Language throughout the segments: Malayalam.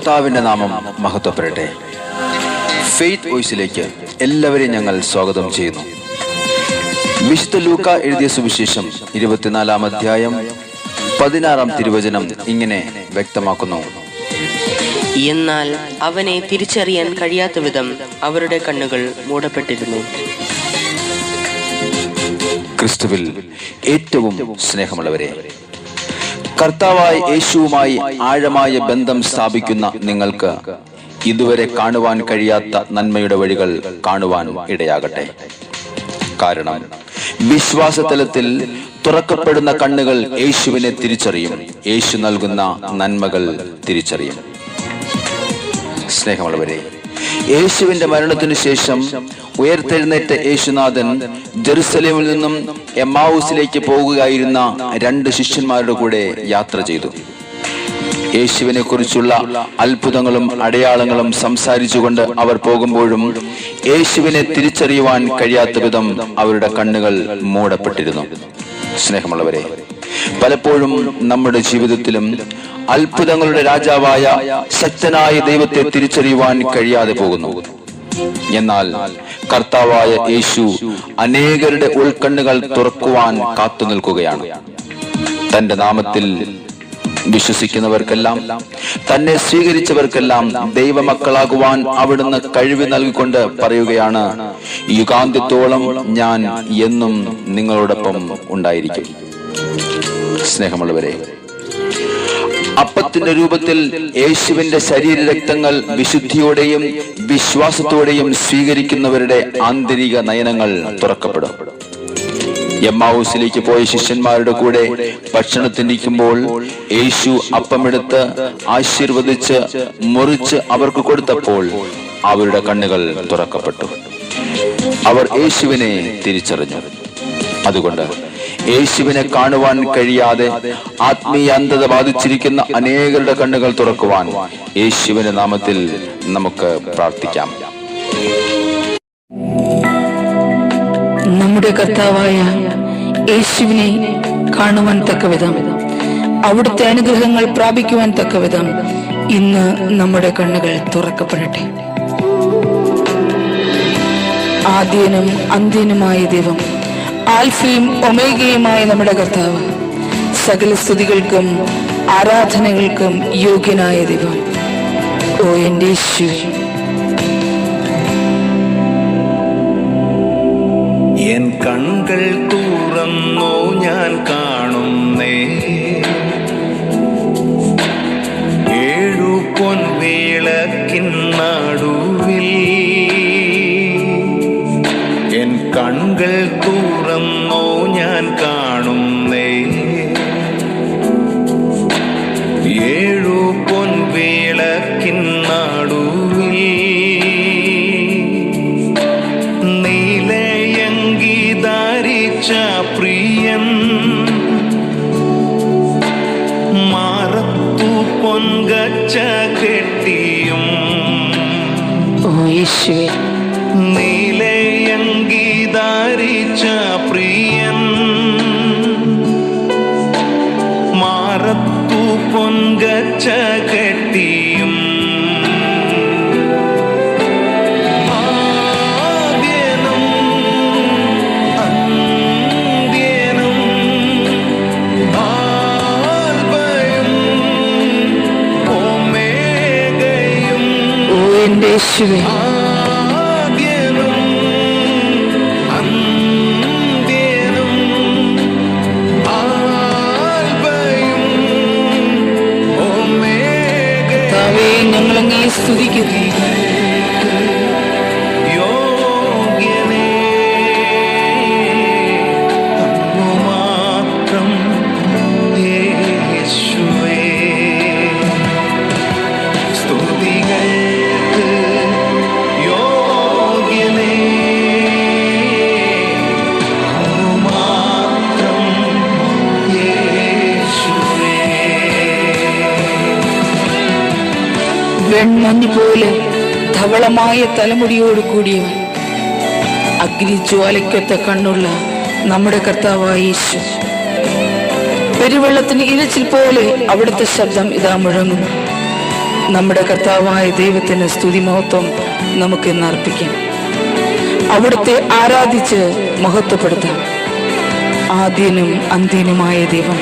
കർത്താവിന്റെ നാമം മഹത്വപ്പെടട്ടെ. ഫെയ്ത്ത് വോയിസിലേക്ക് എല്ലാവരെയും ഞങ്ങൾ സ്വാഗതം ചെയ്യുന്നു. വിശുദ്ധ ലൂക്ക എഴുതിയ സുവിശേഷം 24-ാം അധ്യായം 16-ാം തിരുവചനം ഇങ്ങനെ വ്യക്തമാക്കുന്നു: എന്നാൽ അവനെ തിരിച്ചറിയാൻ കഴിയാത്ത വിധം അവരുടെ കണ്ണുകൾ മൂടപ്പെട്ടിരുന്നു. ക്രിസ്തുവിൽ ഏറ്റവും സ്നേഹമുള്ളവരെ, കർത്താവായ യേശുവുമായി ആഴമായ ബന്ധം സ്ഥാപിക്കുന്ന നിങ്ങൾക്ക് ഇതുവരെ കാണുവാൻ കഴിയാത്ത നന്മയുടെ വഴികൾ കാണുവാൻ ഇടയാകട്ടെ. കാരണം വിശ്വാസതലത്തിൽ തുറക്കപ്പെടുന്ന കണ്ണുകൾ യേശുവിനെ തിരിച്ചറിയും, യേശു നൽകുന്ന നന്മകൾ തിരിച്ചറിയും. സ്നേഹമുള്ളവരെ, യേശുവിന്റെ മരണത്തിനു ശേഷം ഉയർത്തെഴുന്നേറ്റ യേശുനാഥൻ ജെറുസലേമിൽ നിന്നും എമ്മാവൂസിലേക്ക് പോകുകയായിരുന്ന 2 ശിഷ്യന്മാരുടെ കൂടെ യാത്ര ചെയ്തു. യേശുവിനെ കുറിച്ചുള്ള അത്ഭുതങ്ങളും അടയാളങ്ങളും സംസാരിച്ചുകൊണ്ട് അവർ പോകുമ്പോഴും യേശുവിനെ തിരിച്ചറിയുവാൻ കഴിയാത്ത വിധം അവരുടെ കണ്ണുകൾ മൂടപ്പെട്ടിരുന്നു. സ്നേഹമുള്ളവരെ, പലപ്പോഴും നമ്മുടെ ജീവിതത്തിലും അത്ഭുതങ്ങളുടെ രാജാവായ ശക്തനായ ദൈവത്തെ തിരിച്ചറിയുവാൻ കഴിയാതെ പോകുന്നു. എന്നാൽ കർത്താവായ യേശു അനേകരുടെ ഉൾക്കണ്ണുകൾ തുറക്കുവാൻ കാത്തു നിൽക്കുകയാണ്. തന്റെ നാമത്തിൽ വിശ്വസിക്കുന്നവർക്കെല്ലാം, തന്നെ സ്വീകരിച്ചവർക്കെല്ലാം ദൈവമക്കളാകുവാൻ അവിടുന്ന് കഴിവ് നൽകിക്കൊണ്ട് പറയുകയാണ്: യുഗാന്ത്യത്തോളം ഞാൻ എന്നും നിങ്ങളോടൊപ്പം ഉണ്ടായിരിക്കും. സ്നേഹമുള്ളവരെ, അപ്പത്തിന്റെ രൂപത്തിൽ യേശുവിന്റെ ശരീരരക്തങ്ങൾ വിശുദ്ധിയോടെയും വിശ്വാസത്തോടെയും സ്വീകരിക്കുന്നവരുടെ ആന്തരിക നയനങ്ങൾ തുറക്കപ്പെടും. എമ്മാവൂസിലേക്ക് പോയ ശിഷ്യന്മാരുടെ കൂടെ ഭക്ഷണത്തിനിരിക്കുമ്പോൾ യേശു അപ്പമെടുത്ത് ആശീർവദിച്ച് മുറിച്ച് അവർക്ക് കൊടുത്തപ്പോൾ അവരുടെ കണ്ണുകൾ തുറക്കപ്പെട്ടു. അവർ യേശുവിനെ തിരിച്ചറിഞ്ഞു. അതുകൊണ്ട് യേശുവിനെ കാണുവാൻ കഴിയാതെ ആത്മീയ അന്ധത ബാധിച്ചിരിക്കുന്ന അനേകരുടെ കണ്ണുകൾ തുറക്കുവാൻ യേശുവിന്റെ നാമത്തിൽ നമുക്ക് പ്രാർത്ഥിക്കാം. നമ്മുടെ കർത്താവായ യേശുവിനെ കാണുവാൻ തക്കവിധം, അവിടുത്തെ അനുഗ്രഹങ്ങൾ പ്രാപിക്കുവാൻ തക്കവിധം ഇന്ന് നമ്മുടെ കണ്ണുകൾ തുറക്കപ്പെടട്ടെ. ആദ്യനും അന്ത്യനുമായ ദൈവം, ആൽഫയും ഒമേഗയുമായ നമ്മുടെ കർത്താവ്, സകല സ്തുതികൾക്കും ആരാധനകൾക്കും യോഗ്യനായ ദൈവം, ഓ എൻ്റെ യേശുവേ, എൻ കൺകൾ തുറന്നു ഞാൻ കാണുന്നേ 7 പൊൻവിളക്കിൻ നടുവിൽ. എൻ കൺകൾ തുറന്നു ഞാൻ കാണുന്നേ 7 പൊൻവിളക്കിൻ നടുവിൽ. നീലയങ്കി ധരിച്ച പ്രിയൻ, മാറത്തു പൊൻകച്ച കെട്ടിയും. ഓ യേശുവേ, നീലയങ്കി ധരിച്ച പ്രിയൻ, മാറത്തു പൊൻകച്ച കെട്ടിയും. ആദ്യനും അന്ത്യനും ആൽഫയും ഒമേഗയും. ഓ എൻ്റെ യേശുവേ, ഞങ്ങളങ്ങേ സ്തുതിക്കുന്നു. യോഗ്യനേ അങ്ങു മാത്രം യേശുവേ, സ്തുതികൾക്ക് യോഗ്യനേ അങ്ങു മാത്രം യേശുവേ. വെൺമഞ്ഞ് പോലെ ധവളമായ തലമുടിയോട് കൂടിയവൻ, അഗ്നിജ്വാലയ്ക്കൊത്ത കണ്ണുള്ള നമ്മുടെ കർത്താവായ യേശു, പെരുവെള്ളത്തിന് ഇരച്ചിൽ പോലെ അവിടുത്തെ ശബ്ദം ഇതാ മുഴങ്ങുന്നു. നമ്മുടെ കർത്താവായ ദൈവത്തിന് സ്തുതി മഹത്വം നമുക്ക് ഇന്ന് അർപ്പിക്കാം. അവിടുത്തെ ആരാധിച്ച് മഹത്വപ്പെടുത്താം. ആദ്യനും അന്ത്യനുമായ ദൈവം,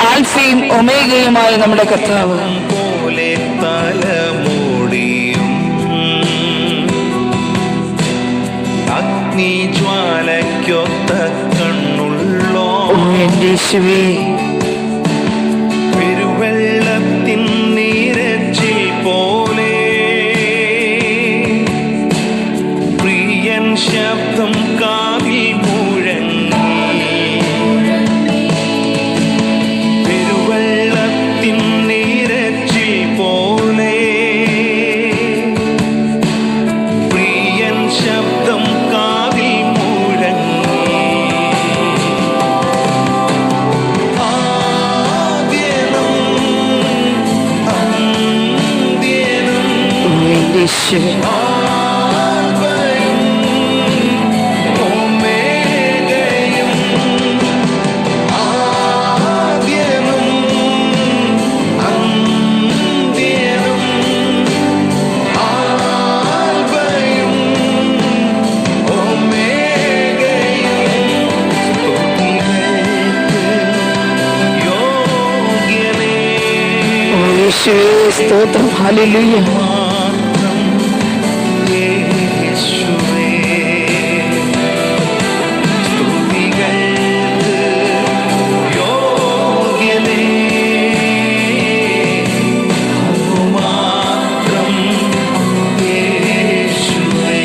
ആൽഫയും ഒമേഗയുമായ നമ്മുടെ കർത്താവ്, പോലെ തലമുടിയും അഗ്നിജ്വാലയ്ക്കൊത്ത കണ്ണുള്ളോ എന്റെ യേശുവേ, പെരുവെള്ളത്തിൻ നീരച്ചിൽ പോലെ പ്രിയൻ ശബ്ദം കാതിൽ മുഴങ്ങി. പെരുവെള്ളത്തിൻ നീരച്ചിൽ പോലെ പ്രിയൻ ശബ്ദം കാതിൽ മുഴങ്ങി. ആദ്യനും അന്ത്യനും എന്റെ യേശുവേ, ആൽഫയും ഒമേഗയും, ആദ്യനും അന്ത്യനും, ആൽഫയും ഒമേഗയും, സ്തുതികൾക്ക് യോഗ്യനേ. ഓ യേശുവേ, സ്തോത്രം. ഹല്ലേലൂയ. മാത്രം യേശുവേ, സ്തുതികൾക്ക് യോഗ്യനേ. മാത്രം യേശുവേ,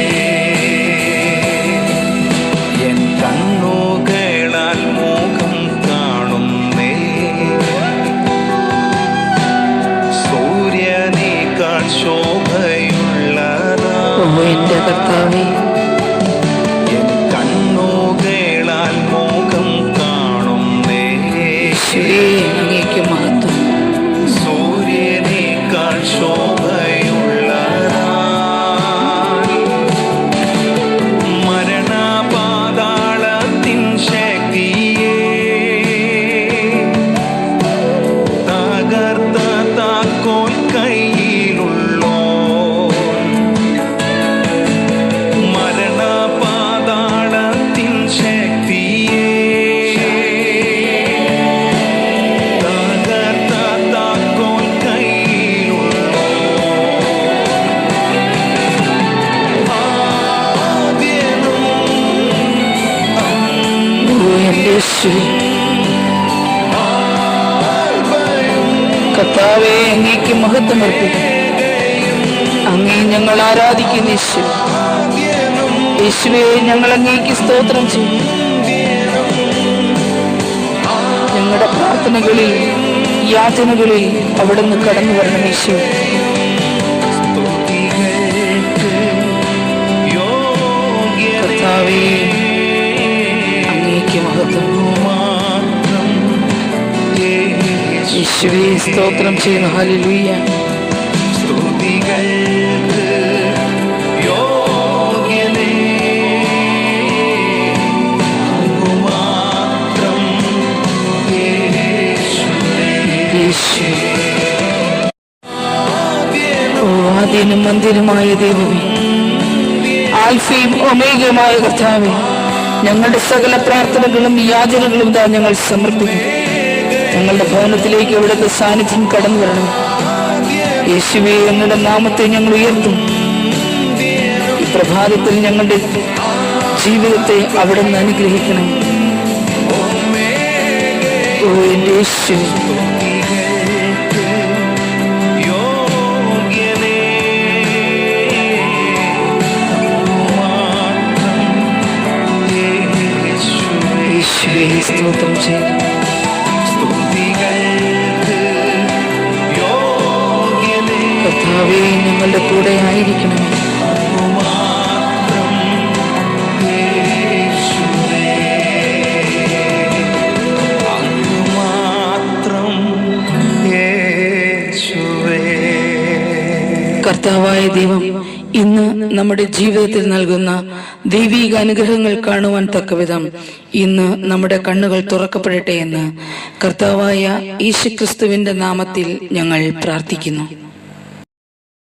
എൻ കണ്ണുകളാൽ മുഖം കാണുന്നേ, സൂര്യനേക്കാൾ ശോഭയുള്ളതാ ഓ എന്റെ കർത്താവേ, എൻ കണ്ണുകളാൽ മുഖം കാണുന്നേ, യേശുവേ, അങ്ങേക്ക് മഹത്വം. സൂര്യനേക്കാൾ ശോഭയുള്ളതാ മരണപാതാളത്തിൻ ശക്തിയെ തകർത്ത താക്കോൽ കയ്യിലുള്ളോ, മരണപാതാളത്തിൻ ശക്തിയെ തകർത്ത താക്കോൽ കയ്യിലുള്ളോ. ആദ്യനും ഓ എന്റെ യേശുവേ, ആൽഫയും കർത്താവേ, അങ്ങേക്ക് മഹത്വം അർപ്പിക്കും. അങ്ങേ ഞങ്ങൾ ആരാധിക്കുന്ന യേശു. ആദ്യനും യേശുവേ, ഞങ്ങൾ അങ്ങേക്ക് സ്തോത്രം ചെയ്യും. ഞങ്ങളുടെ പ്രാർത്ഥനകളിൽ, യാചനകളിൽ അവിടുന്ന് കടന്നു വരണം യേശു. സ്തുതികൾക്ക് യോഗ്യനേ. കർത്താവേ, അങ്ങേക്ക് മഹത്വം. മാത്രം യേശു. യേശുവേ, സ്തോത്രം ചെയ്യുന്നു. ഹല്ലേലൂയ. സ്തുതികൾക്ക് യോഗ്യനേ. മാത്രം യേശുവേ. യേശുവേ, ആദ്യനും ഓ ആദ്യനും അന്ത്യനുമായ ദൈവമേ, ആൽഫയും ഒമേഗയുമായ കർത്താവേ, ഞങ്ങളുടെ സകല പ്രാർത്ഥനകളും യാചനകളും ഇതാ ഞങ്ങൾ സമർപ്പിക്കും. ഞങ്ങളുടെ ഭവനത്തിലേക്ക് അവിടുത്തെ സാന്നിധ്യം കടന്നു വരണം യേശുവേ. അങ്ങയുടെ നാമത്തെ ഞങ്ങൾ ഉയർത്തും. ഈ പ്രഭാതത്തിൽ ഞങ്ങളുടെ ജീവിതത്തെ അവിടുന്ന് അനുഗ്രഹിക്കണം. ഓ എന്റെ യേശുവേ, സ്തുതികൾക്ക് യോഗ്യനേ. മാത്രം യേശുവേ. യേശുവേ, സ്തോത്രം ചെയ്തു. സ്തുതികൾക്ക് യോഗ്യനേ. കർത്താവേ, ഞങ്ങളുടെ കൂടെ ആയിരിക്കണം. മാത്രം യേശുവേ. മാത്രം യേശുവേ. കർത്താവായ ദൈവം ഇന്ന് നമ്മുടെ ജീവിതത്തിൽ നൽകുന്ന ദൈവിക അനുഗ്രഹങ്ങൾ കാണുവാൻ തക്കവിധം ഇന്ന് നമ്മുടെ കണ്ണുകൾ തുറക്കപ്പെടട്ടെ എന്ന് കർത്താവായ യേശുക്രിസ്തുവിന്റെ നാമത്തിൽ ഞങ്ങൾ പ്രാർത്ഥിക്കുന്നു.